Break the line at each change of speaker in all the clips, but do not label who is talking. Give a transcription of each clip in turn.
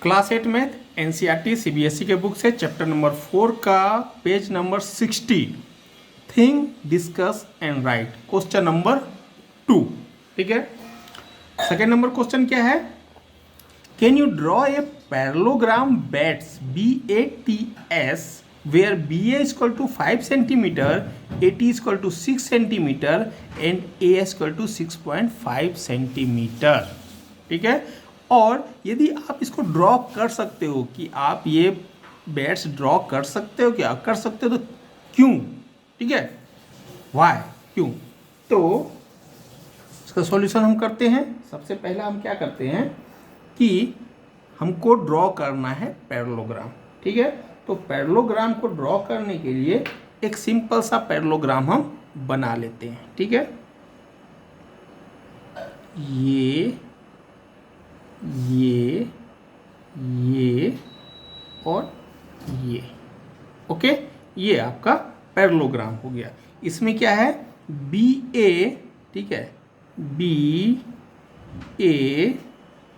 Class 8 math NCERT CBSE के book से chapter number 4 का page number 60 think discuss and write question number 2। ठीक है, सेकेंड नंबर क्वेश्चन क्या है? Can you draw a parallelogram bats BATS where BA is equal to 5 centimeter, AT is equal to 6 centimeter and AS equal to 6.5 centimeter। ठीक है, और यदि आप इसको ड्रॉ कर सकते हो कि आप ये बेट्स ड्रॉ कर सकते हो, क्या कर सकते हो, तो क्यों? ठीक है, वाई, क्यों? तो इसका सॉल्यूशन हम करते हैं। सबसे पहला हम क्या करते हैं कि हमको ड्रॉ करना है पैरेललोग्राम। ठीक है, तो पैरेललोग्राम को ड्रॉ करने के लिए एक सिंपल सा पैरेललोग्राम हम बना लेते हैं। ठीक है, ये और ये। ओके, ये आपका पैरेललोग्राम हो गया। इसमें क्या है? BA, ठीक है, BA,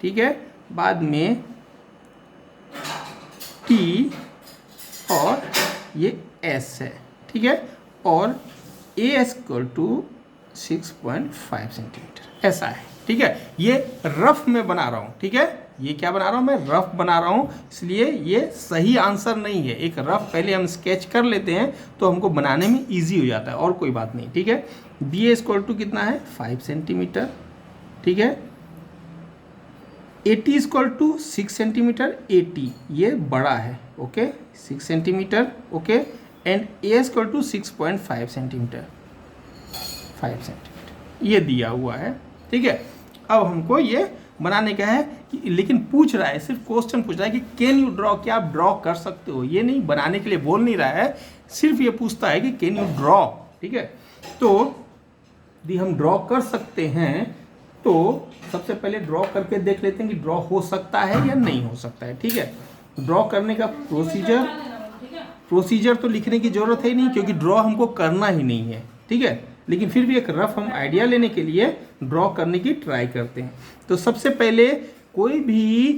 ठीक है, बाद में T और ये S है। ठीक है, और AS इक्वल टू 6.5 सेंटीमीटर, ऐसा है। ठीक है, ये रफ में बना रहा हूँ। ठीक है, ये क्या बना रहा हूँ? मैं रफ बना रहा हूँ, इसलिए ये सही आंसर नहीं है। एक रफ पहले हम स्केच कर लेते हैं तो हमको बनाने में इजी हो जाता है, और कोई बात नहीं। ठीक है, BA इक्वल टू कितना है? 5 सेंटीमीटर। ठीक है, AT equal to 6 centimetre. AT ये बड़ा है, okay, 6 centimetre, okay, and AS equal to 6.5 centimetre, 5 centimetre ये दिया हुआ है। ठीक है, अब हमको ये बनाने का है कि, लेकिन पूछ रहा है, सिर्फ क्वेश्चन पूछ रहा है कि कैन यू ड्रॉ, क्या आप ड्रॉ कर सकते हो? ये नहीं, बनाने के लिए बोल नहीं रहा है, सिर्फ ये पूछता है कि कैन यू ड्रॉ। ठीक है, तो यदि हम ड्रॉ कर सकते हैं तो सबसे पहले ड्रॉ करके देख लेते हैं कि ड्रॉ हो सकता है या नहीं हो सकता है। ठीक है, ड्रॉ करने का प्रोसीजर तो लिखने की जरूरत है नहीं, क्योंकि ड्रॉ हमको करना ही नहीं है। ठीक है, लेकिन फिर भी एक रफ हम आइडिया लेने के लिए ड्रॉ करने की ट्राई करते हैं। तो सबसे पहले कोई भी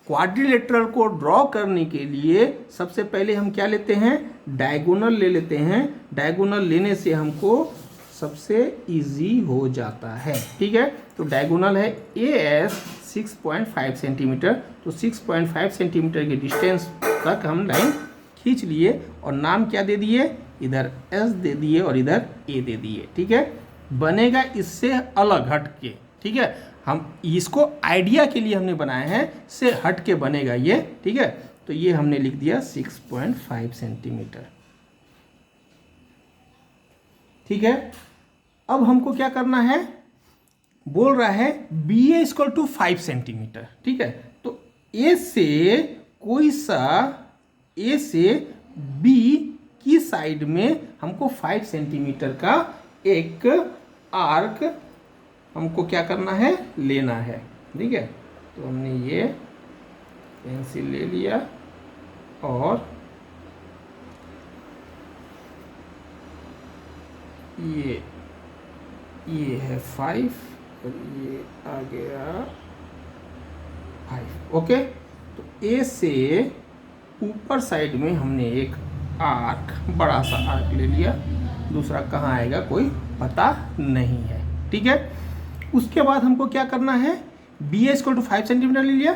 क्वाड्रिलेटरल को ड्रॉ करने के लिए सबसे पहले हम क्या लेते हैं? डायगोनल ले लेते हैं। डायगोनल लेने से हमको सबसे इजी हो जाता है। ठीक है, तो डायगोनल है AS 6.5 सेंटीमीटर, तो 6.5 सेंटीमीटर के डिस्टेंस तक हम लाइन खींच लिए, और नाम क्या दे दिए? इधर S दे दिए और इधर A दे दिए। ठीक है, बनेगा इससे अलग हट के। ठीक है, हम इसको आइडिया के लिए हमने बनाया है, से हट के बनेगा ये। ठीक है, तो ये हमने लिख दिया 6.5 सेंटीमीटर। ठीक है, अब हमको क्या करना है? बोल रहा है BA इक्वल टू 5 सेंटीमीटर। ठीक है, तो A से B की साइड में हमको 5 सेंटीमीटर का एक आर्क हमको क्या करना है? लेना है। ठीक है, तो हमने ये पेंसिल ले लिया, और ये है 5 और ये आ गया 5। ओके, तो A से ऊपर साइड में हमने एक आर्क, बड़ा सा आर्क ले लिया। दूसरा कहाँ आएगा कोई पता नहीं है। ठीक है, उसके बाद हमको क्या करना है? BA इक्वल टू 5 सेंटीमीटर ले लिया,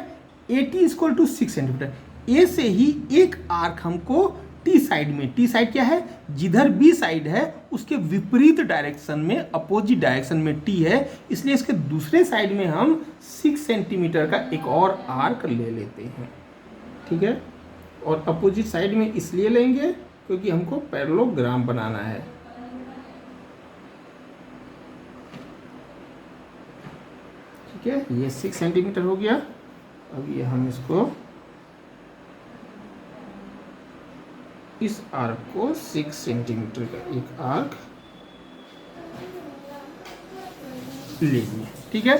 AT equal to 6 centimetre. A से ही एक आर्क हमको T साइड में, T साइड क्या है? जिधर B साइड है उसके विपरीत डायरेक्शन में, अपोजिट डायरेक्शन में T है, इसलिए इसके दूसरे साइड में हम 6 सेंटीमीटर का एक और आर्क ले लेते हैं। ठीक है, और अपोजिट साइड में इसलिए लेंगे क्योंकि हमको पैरेललोग्राम बनाना है। ठीक है, ये 6 सेंटीमीटर हो गया। अब ये हम इसको, इस आर्क को 6 सेंटीमीटर का एक आर्क ले लिए। ठीक है,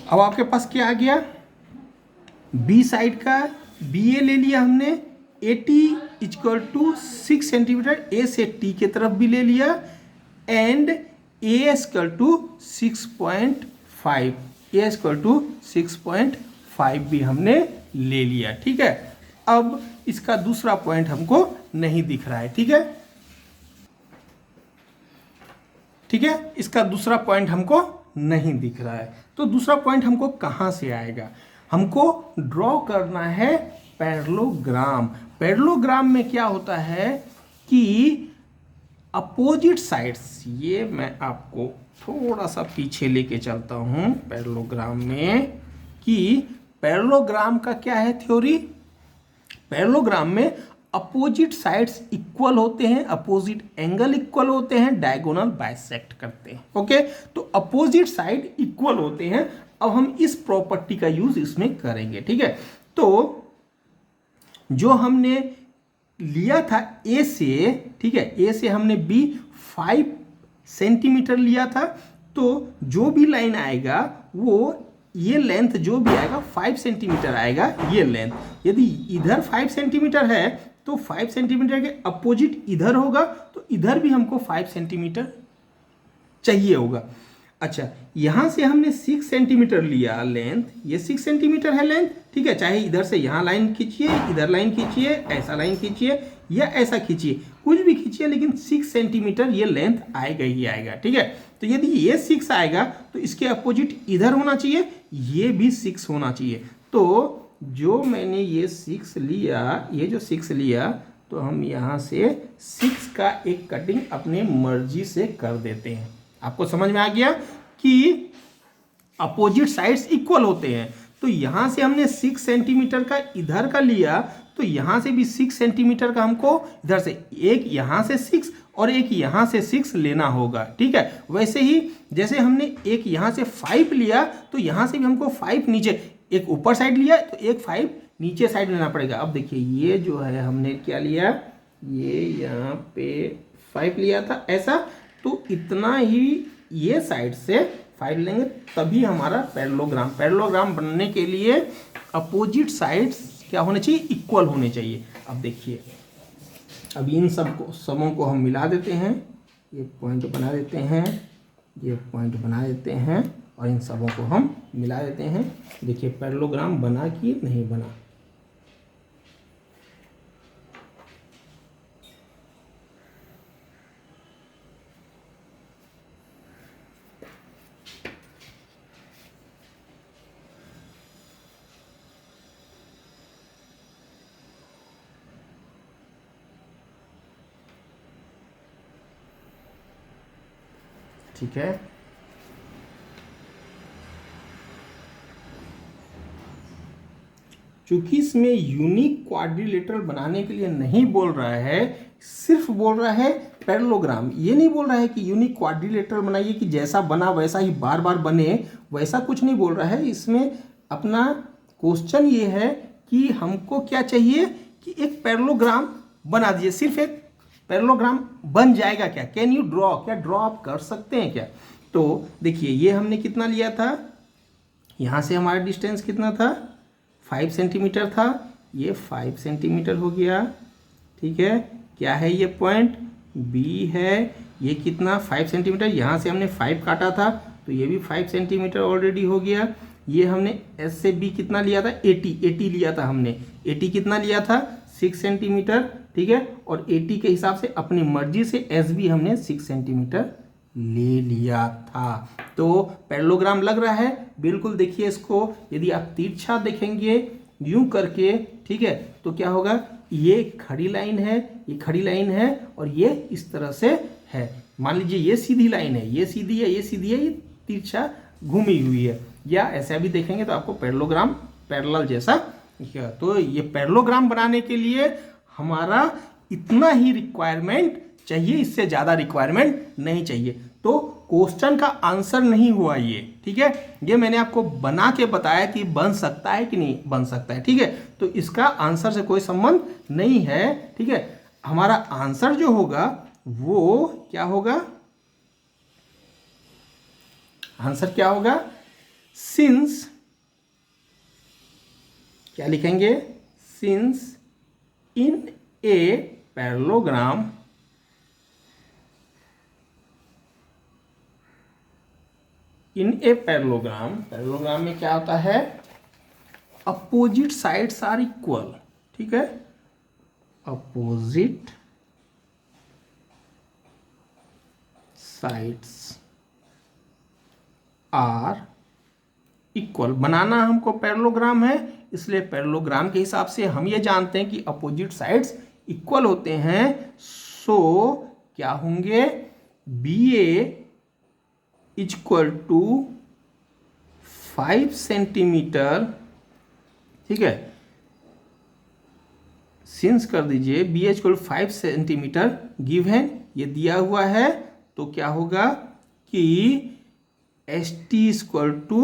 अब आपके पास क्या आ गया? B साइड का BA ले लिया हमने, AT equal to 6 centimetre, A से T के तरफ भी ले लिया, and AS equal to 6.5, A equal to 6.5 भी हमने ले लिया। ठीक है, अब इसका दूसरा पॉइंट हमको नहीं दिख रहा है। ठीक है, ठीक है, इसका दूसरा पॉइंट हमको नहीं दिख रहा है। तो दूसरा पॉइंट हमको कहाँ से आएगा? हमको ड्रॉ करना है पैरेललोग्राम। पैरेललोग्राम में क्या होता है कि अपोजिट साइड्स, ये मैं आपको थोड़ा सा पीछे लेके चलता हूं पैरेललोग्राम में, कि पैरेललोग्राम का क्या है थ्योरी। पैरेललोग्राम में अपोजिट साइड्स इक्वल होते हैं, अपोजिट एंगल इक्वल होते हैं, डायगोनल बाइसेक्ट करते हैं। ओके, तो अपोजिट साइड इक्वल होते हैं। अब हम इस प्रॉपर्टी का यूज इसमें करेंगे। ठीक है, तो जो हमने लिया था ए से, ठीक है, ए से हमने बी 5 सेंटीमीटर लिया था। तो जो भी लाइन आएगा वो ये लेंथ जो भी आएगा 5 सेंटीमीटर आएगा ये लेंथ। यदि इधर 5 सेंटीमीटर है तो 5 सेंटीमीटर के अपोजिट इधर होगा, तो इधर भी हमको 5 सेंटीमीटर चाहिए होगा। अच्छा, यहाँ से हमने 6 सेंटीमीटर लिया लेंथ, ये 6 सेंटीमीटर है लेंथ। ठीक है, चाहे इधर से यहाँ लाइन खींचिए, इधर लाइन खींचिए, ऐसा लाइन खींचिए या ऐसा खींचिए, कुछ भी खींचिए, लेकिन 6 सेंटीमीटर ये लेंथ आएगा ही आएगा। ठीक है, तो यदि ये 6 आएगा तो इसके अपोजिट इधर होना चाहिए, ये भी 6 होना चाहिए। तो जो मैंने ये 6 लिया, ये जो 6 लिया, तो हम यहाँ से 6 का एक कटिंग अपने मर्जी से कर देते हैं। आपको समझ में आ गया कि अपोजिट साइड्स इक्वल होते हैं। तो यहाँ से हमने 6 सेंटीमीटर का इधर का लिया, तो यहाँ से भी 6 सेंटीमीटर का हमको इधर से, एक यहाँ से 6 और एक यहाँ से 6 लेना होगा। ठीक है, वैसे ही जैसे हमने एक यहाँ से 5 लिया, तो यहाँ से भी हमको 5 नीचे, एक ऊपर साइड लिया तो एक 5 नीचे साइड लेना पड़ेगा। अब देखिए ये जो है हमने क्या लिया, ये यहाँ पे 5 लिया था ऐसा, तो इतना ही ये साइड से 5 लेंगे, तभी हमारा पैरेललोग्राम बनने के लिए अपोजिट साइड्स क्या होने चाहिए, इक्वल होने चाहिए। अब देखिए, अब इन सबों को हम मिला देते हैं, ये पॉइंट बना देते हैं, ये पॉइंट बना देते हैं, और इन सबों को हम मिला देते हैं। देखिए पैरेललोग्राम बना कि नहीं बना। ठीक है, चूंकि इसमें यूनिक क्वाड्रिलेटरल बनाने के लिए नहीं बोल रहा है, सिर्फ बोल रहा है पैरेललोग्राम। ये नहीं बोल रहा है कि यूनिक क्वाड्रिलेटरल बनाइए कि जैसा बना वैसा ही बार बार बने, वैसा कुछ नहीं बोल रहा है। इसमें अपना क्वेश्चन ये है कि हमको क्या चाहिए कि एक पैरेललोग्राम बना दीजिए। सिर्फ एक पैरेललोग्राम बन जाएगा क्या? Can you draw? क्या ड्रॉ आप कर सकते हैं क्या? तो देखिए ये हमने कितना लिया था, यहाँ से हमारा डिस्टेंस कितना था, 5 सेंटीमीटर था, ये 5 सेंटीमीटर हो गया। ठीक है, क्या है ये पॉइंट बी है, ये कितना 5 सेंटीमीटर, यहाँ से हमने 5 काटा था तो ये भी 5 सेंटीमीटर ऑलरेडी हो गया। ये हमने एस से बी कितना लिया था, 80 लिया था हमने, 80 कितना लिया था, 6 सेंटीमीटर। ठीक है, और 80 के हिसाब से अपनी मर्जी से एस बी हमने 6 सेंटीमीटर ले लिया था। तो पैरेललोग्राम लग रहा है बिल्कुल। देखिए इसको यदि आप तिरछा देखेंगे यूं करके, ठीक है, तो क्या होगा, ये खड़ी लाइन है, ये खड़ी लाइन है, और ये इस तरह से है। मान लीजिए ये सीधी लाइन है, ये सीधी है, ये सीधी है, ये तिरछा घूमी हुई है, या ऐसा भी देखेंगे तो आपको पैरेललोग्राम पैरेलल जैसा दिखेगा। तो ये पैरेललोग्राम बनाने के लिए हमारा इतना ही रिक्वायरमेंट चाहिए, इससे ज़्यादा रिक्वायरमेंट नहीं चाहिए। तो क्वेश्चन का आंसर नहीं हुआ ये। ठीक है, ये मैंने आपको बना के बताया कि बन सकता है कि नहीं बन सकता है। ठीक है, तो इसका आंसर से कोई संबंध नहीं है। ठीक है, हमारा आंसर जो होगा वो क्या होगा, आंसर क्या होगा, सिंस, क्या लिखेंगे, since in a parallelogram in a parallelogram, parallelogram में क्या होता है, अपोजिट साइड्स आर इक्वल, ठीक है, अपोजिट साइड्स आर इक्वल। बनाना हमको पैरेललोग्राम है, इसलिए पैरेललोग्राम के हिसाब से हम ये जानते हैं कि अपोजिट साइड्स इक्वल होते हैं। सो क्या होंगे, B A is equal to 5 centimetre, ठीक है, सिंस कर दीजिए B H equal 5 centimetre given, ये दिया हुआ है, तो क्या होगा कि S T equal to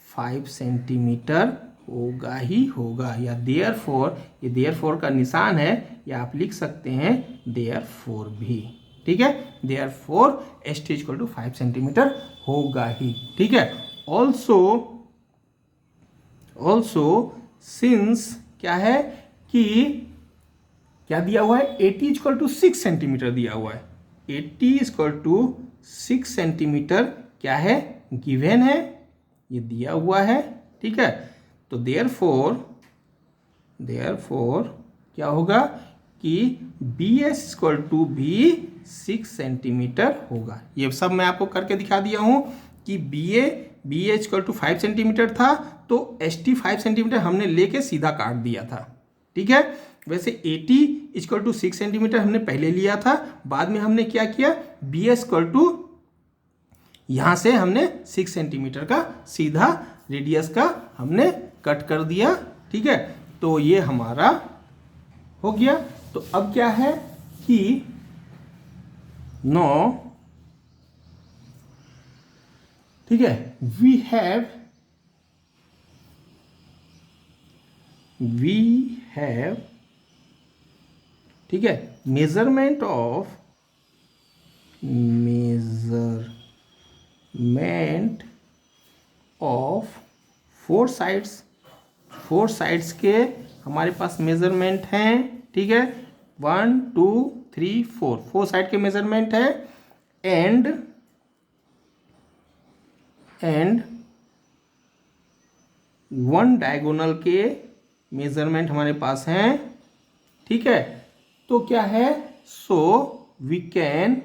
5 centimetre होगा ही होगा, या देयरफॉर, ये देयरफॉर का निशान है, या आप लिख सकते हैं देयरफॉर भी, ठीक है, therefore S T equal to 5 centimetre होगा ही, ठीक है। ऑल्सो सिंस क्या है कि क्या दिया हुआ है, 80 इक्वल टू 6 सेंटीमीटर दिया हुआ है, 80 इक्वल टू 6 सेंटीमीटर क्या है, गिवन है, ये दिया हुआ है, ठीक है। तो देयरफॉर क्या होगा कि बी एस इक्वल टू भी 6 सेंटीमीटर होगा। ये सब मैं आपको करके दिखा दिया हूं कि B H equal to 5 centimetre था, तो एस टी 5 सेंटीमीटर हमने लेके सीधा काट दिया था, ठीक है। वैसे 80 इक्वल टू 6 सेंटीमीटर हमने पहले लिया था, बाद में हमने क्या किया, बी एस इक्वल टू यहाँ से हमने 6 सेंटीमीटर का सीधा रेडियस का हमने कट कर दिया, ठीक है। तो ये हमारा हो गया। तो अब क्या है कि नो, ठीक है, वी हैव ठीक है, मेजरमेंट ऑफ 4 साइड्स के हमारे पास मेजरमेंट हैं, ठीक है, 1 2 3 4 साइड के मेजरमेंट है, एंड 1 डायगोनल के मेजरमेंट हमारे पास हैं, ठीक है। तो क्या है, so we can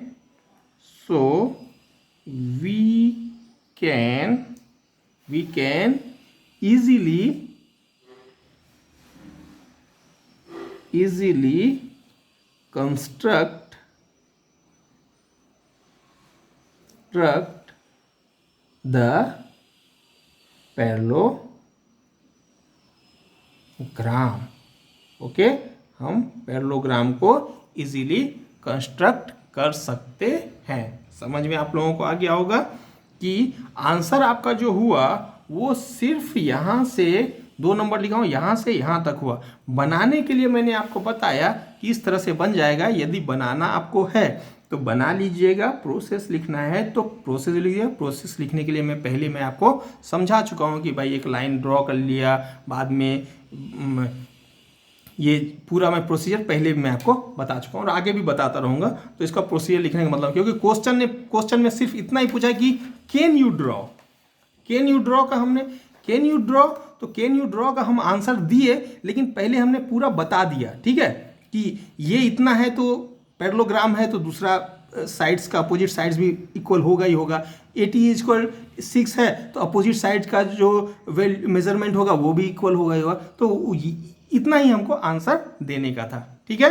easily construct the parallelogram, okay, हम पैरेललोग्राम को इजीली कंस्ट्रक्ट कर सकते हैं। समझ में आप लोगों को आ गया होगा कि आंसर आपका जो हुआ वो सिर्फ यहाँ से 2 नंबर लिखा हूँ, यहाँ से यहाँ तक हुआ। बनाने के लिए मैंने आपको बताया कि इस तरह से बन जाएगा। यदि बनाना आपको है तो बना लीजिएगा, प्रोसेस लिखना है तो प्रोसेस लिखिए। प्रोसेस लिखने के लिए मैं आपको समझा चुका हूँ कि भाई एक लाइन ड्रॉ कर लिया, बाद में ये पूरा मैं प्रोसीजर पहले भी मैं आपको बता चुका हूँ और आगे भी बताता रहूँगा। तो इसका प्रोसीजर लिखने का मतलब, क्योंकि क्वेश्चन में सिर्फ इतना ही पूछा कि कैन यू ड्रॉ का हमने कैन यू ड्रॉ का हम आंसर दिए, लेकिन पहले हमने पूरा बता दिया, ठीक है, कि ये इतना है तो पैरेललोग्राम है तो दूसरा साइड्स का अपोजिट साइड्स भी इक्वल होगा ही होगा। 80 इक्वल 6 है तो अपोजिट साइड का जो मेजरमेंट होगा वो भी इक्वल होगा ही होगा। तो इतना ही हमको आंसर देने का था, ठीक है।